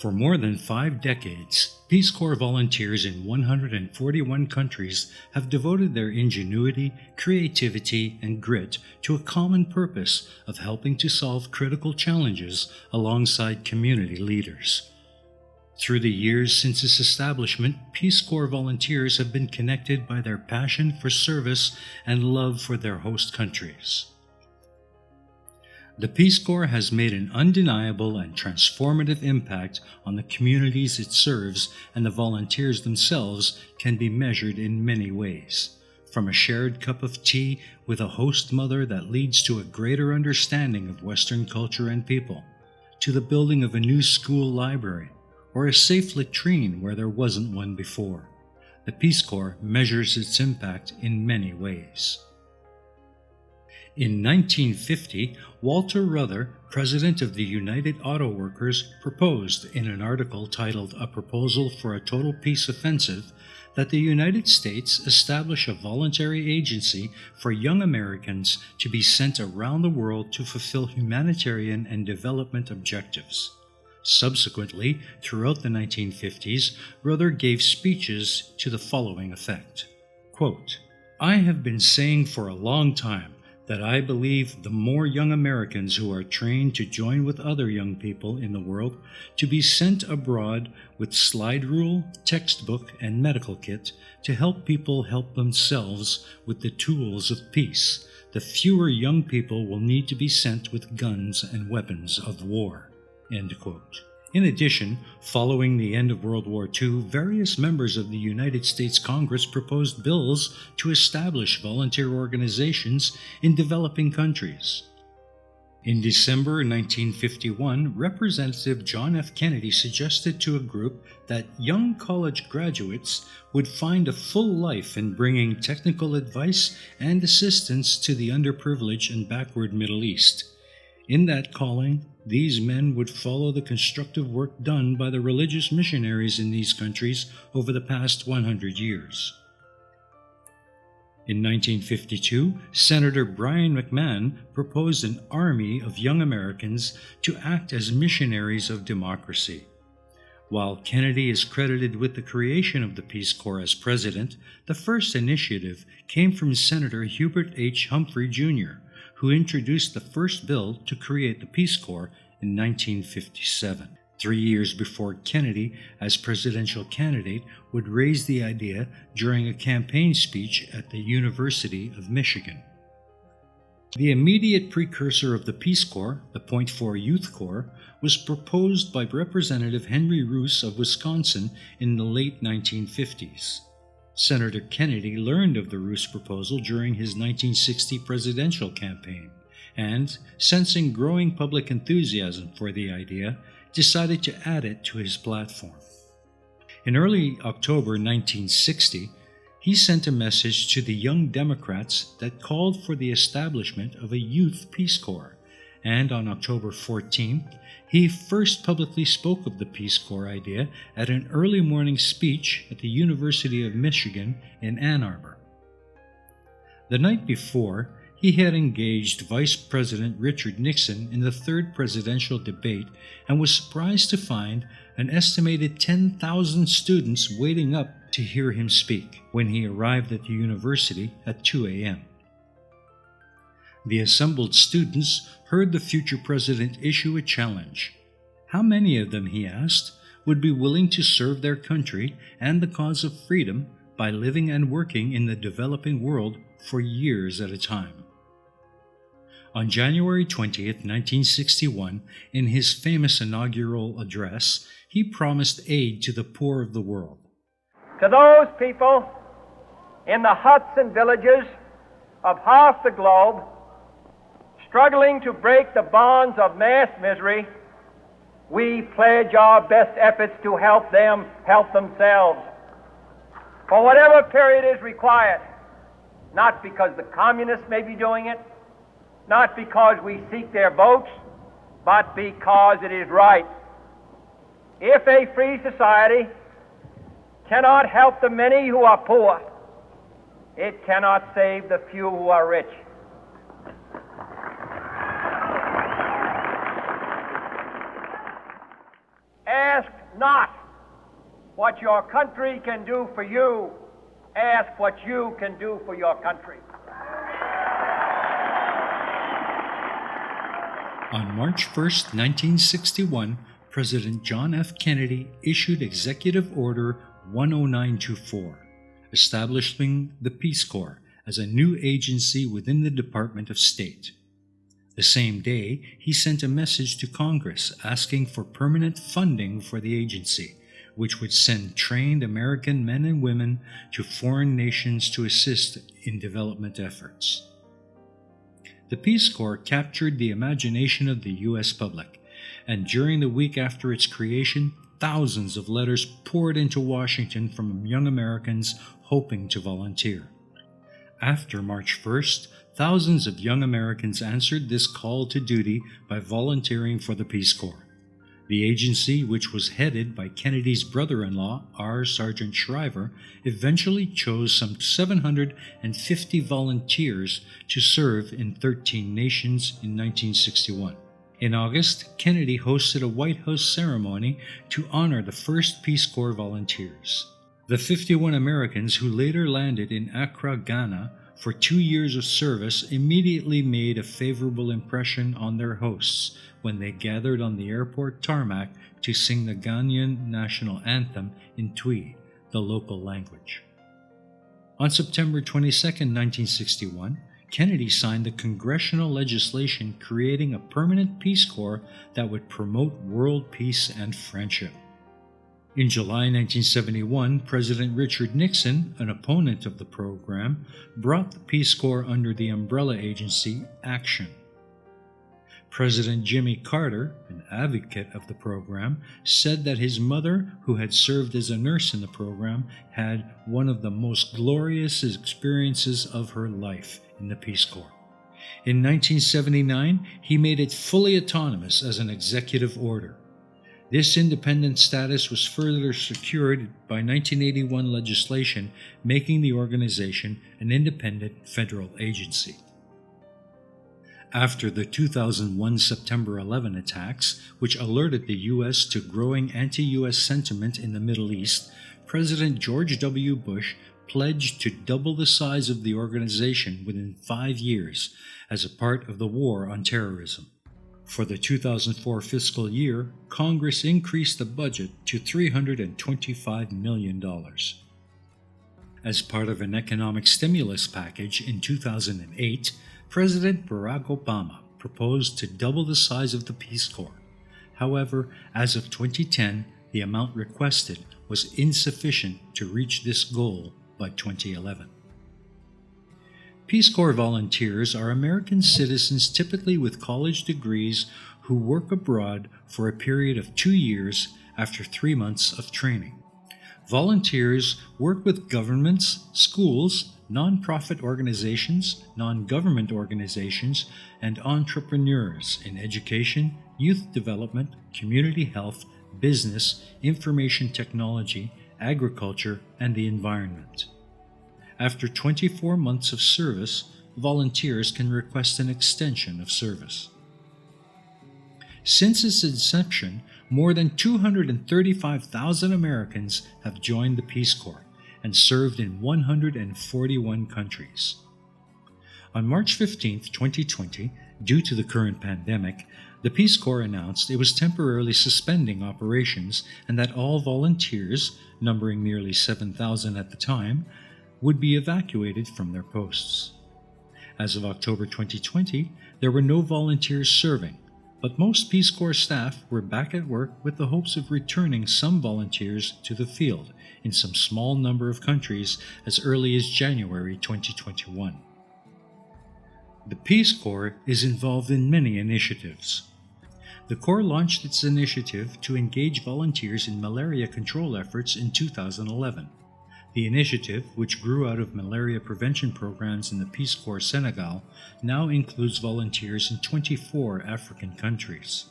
For more than 5 decades, Peace Corps volunteers in 141 countries have devoted their ingenuity, creativity, and grit to a common purpose of helping to solve critical challenges alongside community leaders. Through the years since its establishment, Peace Corps volunteers have been connected by their passion for service and love for their host countries. The Peace Corps has made an undeniable and transformative impact on the communities it serves, and the volunteers themselves can be measured in many ways. From a shared cup of tea with a host mother that leads to a greater understanding of Western culture and people, to the building of a new school library, or a safe latrine where there wasn't one before. The Peace Corps measures its impact in many ways. In 1950, Walter Ruther, president of the United Auto Workers, proposed in an article titled A Proposal for a Total Peace Offensive that the United States establish a voluntary agency for young Americans to be sent around the world to fulfill humanitarian and development objectives. Subsequently, throughout the 1950s, Ruther gave speeches to the following effect. Quote, "I have been saying for a long time that I believe the more young Americans who are trained to join with other young people in the world to be sent abroad with slide rule, textbook, and medical kit to help people help themselves with the tools of peace, the fewer young people will need to be sent with guns and weapons of war." End quote. In addition, following the end of World War II, various members of the United States Congress proposed bills to establish volunteer organizations in developing countries. In December 1951, Representative John F. Kennedy suggested to a group that young college graduates would find a full life in bringing technical advice and assistance to the underprivileged and backward Middle East. In that calling, these men would follow the constructive work done by the religious missionaries in these countries over the past 100 years. In 1952, Senator Brian McMahon proposed an army of young Americans to act as missionaries of democracy. While Kennedy is credited with the creation of the Peace Corps as president, the first initiative came from Senator Hubert H. Humphrey, Jr., who introduced the first bill to create the Peace Corps in 1957, 3 years before Kennedy, as presidential candidate, would raise the idea during a campaign speech at the University of Michigan. The immediate precursor of the Peace Corps, the Point Four Youth Corps, was proposed by Representative Henry Roos of Wisconsin in the late 1950s. Senator Kennedy learned of the Roos proposal during his 1960 presidential campaign and, sensing growing public enthusiasm for the idea, decided to add it to his platform. In early October 1960, he sent a message to the Young Democrats that called for the establishment of a Youth Peace Corps, and on October 14th, he first publicly spoke of the Peace Corps idea at an early morning speech at the University of Michigan in Ann Arbor. The night before, he had engaged Vice President Richard Nixon in the third presidential debate and was surprised to find an estimated 10,000 students waiting up to hear him speak when he arrived at the university at 2 a.m. The assembled students heard the future president issue a challenge. How many of them, he asked, would be willing to serve their country and the cause of freedom by living and working in the developing world for years at a time? On January 20, 1961, in his famous inaugural address, he promised aid to the poor of the world. To those people in the huts and villages of half the globe struggling to break the bonds of mass misery, we pledge our best efforts to help them help themselves for whatever period is required, not because the communists may be doing it, not because we seek their votes, but because it is right. If a free society cannot help the many who are poor, it cannot save the few who are rich. Ask not what your country can do for you. Ask what you can do for your country. On March 1st, 1961, President John F. Kennedy issued Executive Order 10924, establishing the Peace Corps as a new agency within the Department of State. The same day, he sent a message to Congress asking for permanent funding for the agency, which would send trained American men and women to foreign nations to assist in development efforts. The Peace Corps captured the imagination of the U.S. public, and during the week after its creation, thousands of letters poured into Washington from young Americans hoping to volunteer. After March 1st, thousands of young Americans answered this call to duty by volunteering for the Peace Corps. The agency, which was headed by Kennedy's brother-in-law, R. Sargent Shriver, eventually chose some 750 volunteers to serve in 13 nations in 1961. In August, Kennedy hosted a White House ceremony to honor the first Peace Corps volunteers. The 51 Americans who later landed in Accra, Ghana, for 2 years of service immediately made a favorable impression on their hosts when they gathered on the airport tarmac to sing the Ghanaian national anthem in Twi, the local language. On September 22, 1961, Kennedy signed the congressional legislation creating a permanent Peace Corps that would promote world peace and friendship. In July 1971, President Richard Nixon, an opponent of the program, brought the Peace Corps under the umbrella agency Action. President Jimmy Carter, an advocate of the program, said that his mother, who had served as a nurse in the program, had one of the most glorious experiences of her life in the Peace Corps. In 1979, he made it fully autonomous as an executive order. This independent status was further secured by 1981 legislation making the organization an independent federal agency. After the 2001 September 11 attacks, which alerted the U.S. to growing anti-U.S. sentiment in the Middle East, President George W. Bush pledged to double the size of the organization within 5 years as a part of the war on terrorism. For the 2004 fiscal year, Congress increased the budget to $325 million. As part of an economic stimulus package in 2008, President Barack Obama proposed to double the size of the Peace Corps. However, as of 2010, the amount requested was insufficient to reach this goal by 2011. Peace Corps volunteers are American citizens typically with college degrees who work abroad for a period of 2 years after 3 months of training. Volunteers work with governments, schools, non-profit organizations, non-government organizations, and entrepreneurs in education, youth development, community health, business, information technology, agriculture, and the environment. After 24 months of service, volunteers can request an extension of service. Since its inception, more than 235,000 Americans have joined the Peace Corps and served in 141 countries. On March 15, 2020, due to the current pandemic, the Peace Corps announced it was temporarily suspending operations and that all volunteers, numbering nearly 7,000 at the time, would be evacuated from their posts. As of October 2020, there were no volunteers serving, but most Peace Corps staff were back at work with the hopes of returning some volunteers to the field in some small number of countries as early as January 2021. The Peace Corps is involved in many initiatives. The Corps launched its initiative to engage volunteers in malaria control efforts in 2011. The initiative, which grew out of malaria prevention programs in the Peace Corps Senegal, now includes volunteers in 24 African countries.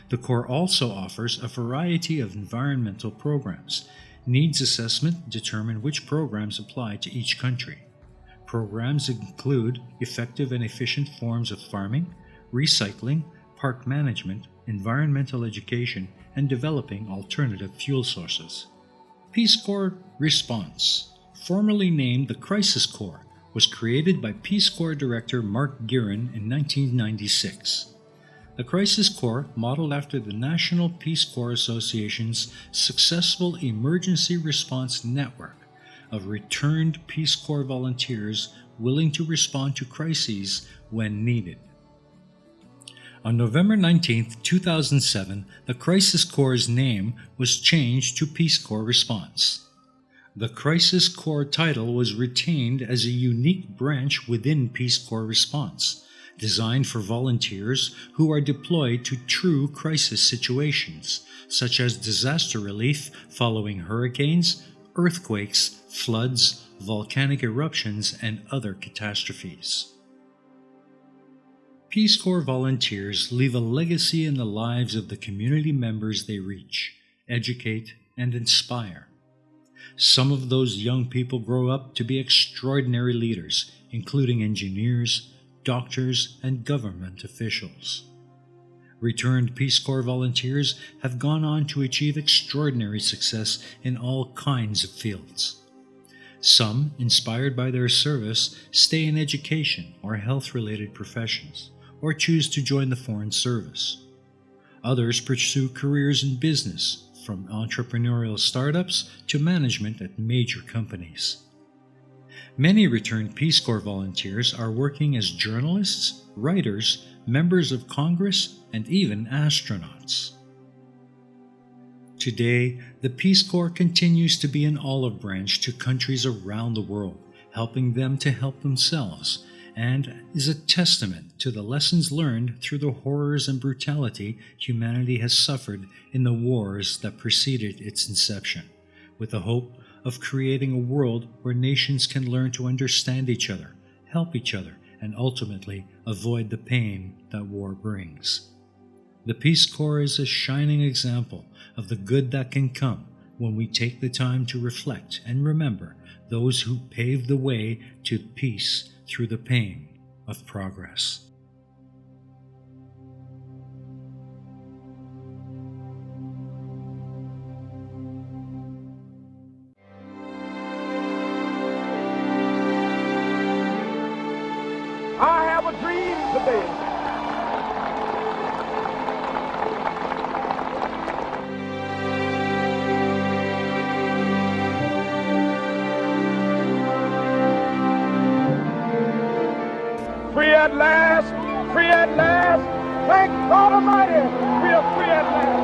The Corps also offers a variety of environmental programs. Needs assessment determine which programs apply to each country. Programs include effective and efficient forms of farming, recycling, park management, environmental education, and developing alternative fuel sources. Peace Corps Response, formerly named the Crisis Corps, was created by Peace Corps Director Mark Guerin in 1996. The Crisis Corps, modeled after the National Peace Corps Association's successful emergency response network of returned Peace Corps volunteers willing to respond to crises when needed. On November 19, 2007, the Crisis Corps' name was changed to Peace Corps Response. The Crisis Corps title was retained as a unique branch within Peace Corps Response, designed for volunteers who are deployed to true crisis situations, such as disaster relief following hurricanes, earthquakes, floods, volcanic eruptions, and other catastrophes. Peace Corps volunteers leave a legacy in the lives of the community members they reach, educate, and inspire. Some of those young people grow up to be extraordinary leaders, including engineers, doctors, and government officials. Returned Peace Corps volunteers have gone on to achieve extraordinary success in all kinds of fields. Some, inspired by their service, stay in education or health-related professions, or choose to join the Foreign Service. Others pursue careers in business, from entrepreneurial startups to management at major companies. Many returned Peace Corps volunteers are working as journalists, writers, members of Congress, and even astronauts. Today, the Peace Corps continues to be an olive branch to countries around the world, helping them to help themselves, and is a testament to the lessons learned through the horrors and brutality humanity has suffered in the wars that preceded its inception, with the hope of creating a world where nations can learn to understand each other, help each other, and ultimately avoid the pain that war brings. The Peace Corps is a shining example of the good that can come when we take the time to reflect and remember those who paved the way to peace through the pain of progress. I have a dream today. Free at last, free at last. Thank God Almighty, we are free at last.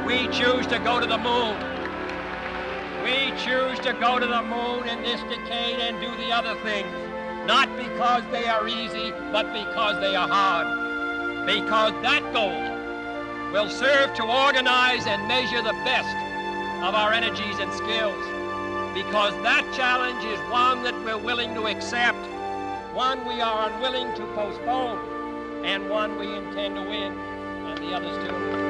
We choose to go to the moon. We choose to go to the moon in this decade and do the other things, not because they are easy, but because they are hard. Because that goal will serve to organize and measure the best of our energies and skills. Because that challenge is one that we're willing to accept, one we are unwilling to postpone, and one we intend to win, and the others too.